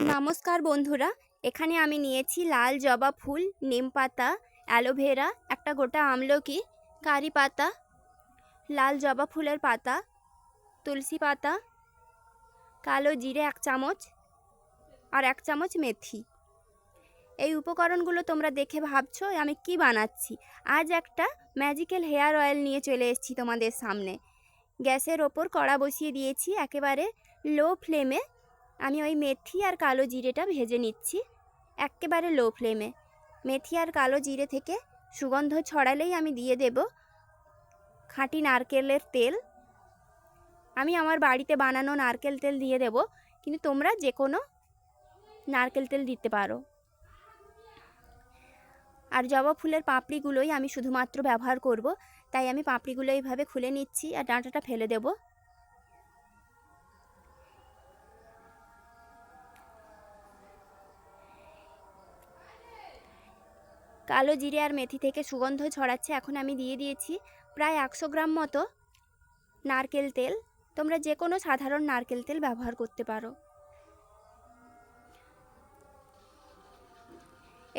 নমস্কার বন্ধুরা, এখানে আমি নিয়েছি লাল জবা ফুল, নিম পাতা, অ্যালোভেরা, একটা গোটা আমলকি, কারি পাতা, লাল জবা ফুলের পাতা, তুলসী পাতা, কালো জিরে 1 চামচ আর 1 চামচ মেথি। এই উপকরণগুলো তোমরা দেখে ভাবছো আমি কি বানাচ্ছি। আজ একটা ম্যাজিক্যাল হেয়ার অয়েল নিয়ে চলে এসেছি তোমাদের সামনে। গ্যাসের ওপর কড়া বসিয়ে দিয়েছি, একেবারে লো ফ্লেমে আমি ওই মেথি আর কালো জিরেটা ভেজে নিচ্ছি। একেবারে লো ফ্লেমে মেথি আর কালো জিরে থেকে সুগন্ধ ছড়ালেই আমি দিয়ে দেব খাঁটি নারকেলের তেল। আমি আমার বাড়িতে বানানো নারকেল তেল দিয়ে দেব, কিন্তু তোমরা যে কোনো নারকেল তেল দিতে পারো। আর জবা ফুলের পাপড়িগুলোই আমি শুধুমাত্র ব্যবহার করব, তাই আমি পাপড়িগুলো এইভাবে খুলে নিচ্ছি আর ডাঁটাটা ফেলে দেব। কালো জিরে আর মেথি থেকে সুগন্ধ ছড়াচ্ছে। এখন আমি দিয়ে দিয়েছি প্রায় 100 গ্রাম মতো নারকেল তেল। তোমরা যে কোনো সাধারণ নারকেল তেল ব্যবহার করতে পারো।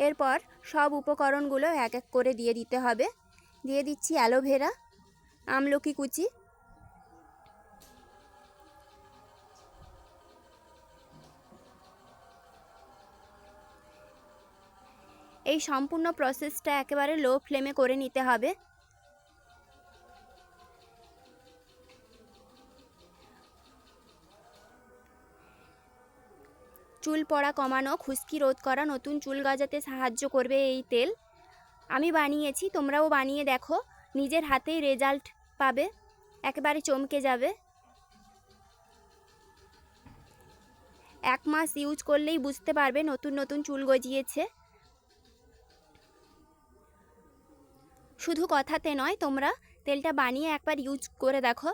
এরপর সব উপকরণগুলো এক এক করে দিয়ে দিতে হবে। দিয়ে দিচ্ছি অ্যালোভেরা, আমলকি কুচি, এই সম্পূর্ণ প্রসেসটা একেবারে লো ফ্লেমে করে নিতে হবে। চুল পড়া কমানো, খুশকি রোধ করা, নতুন চুল গজাতে সাহায্য করবে এই তেল। আমি বানিয়েছি, তোমরাও বানিয়ে দেখো, নিজের হাতেই রেজাল্ট পাবে, একেবারে চমকে যাবে। 1 মাস ইউজ করলেই বুঝতে পারবে নতুন নতুন চুল গজিয়েছে। শুধু কথাতে নয়, তোমরা তেলটা বানিয়ে একবার ইউজ করে দেখো।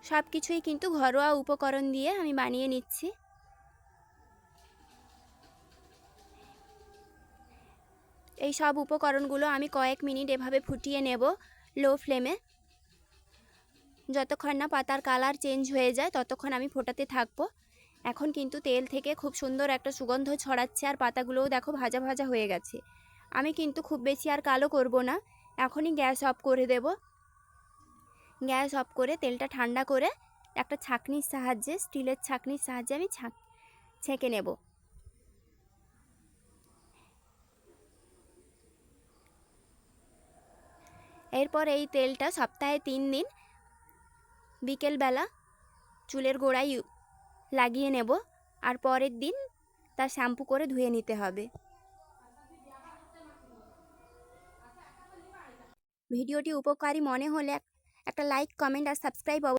সব কিছুই কিন্তু ঘরোয়া উপকরণ দিয়ে আমি বানিয়ে নিচ্ছি। এই সব উপকরণগুলো আমি কয়েক মিনিট এভাবে ফুটিয়ে নেব লো ফ্লেমে। যতক্ষণ না পাতার কালার চেঞ্জ হয়ে যায় ততক্ষণ আমি ফোটাতে থাকবো। এখন কিন্তু তেল থেকে খুব সুন্দর একটা সুগন্ধ ছড়াচ্ছে আর পাতাগুলোও দেখো ভাজা ভাজা হয়ে গেছে। আমি কিন্তু খুব বেশি আর কালো করব না, এখনই গ্যাস অফ করে দেব। গ্যাস অফ করে তেলটা ঠান্ডা করে একটা ছাঁকনির সাহায্যে, স্টিলের ছাঁকনির সাহায্যে আমি ছেঁকে নেব। এরপর এই তেলটা সপ্তাহে 3 দিন বিকেলবেলা চুলের গোড়ায় লাগিয়ে নেব, আর পরের দিন তা শ্যাম্পু করে ধুয়ে নিতে হবে। ভিডিওটি উপকারী মনে হলে একটা লাইক, কমেন্ট আর সাবস্ক্রাইব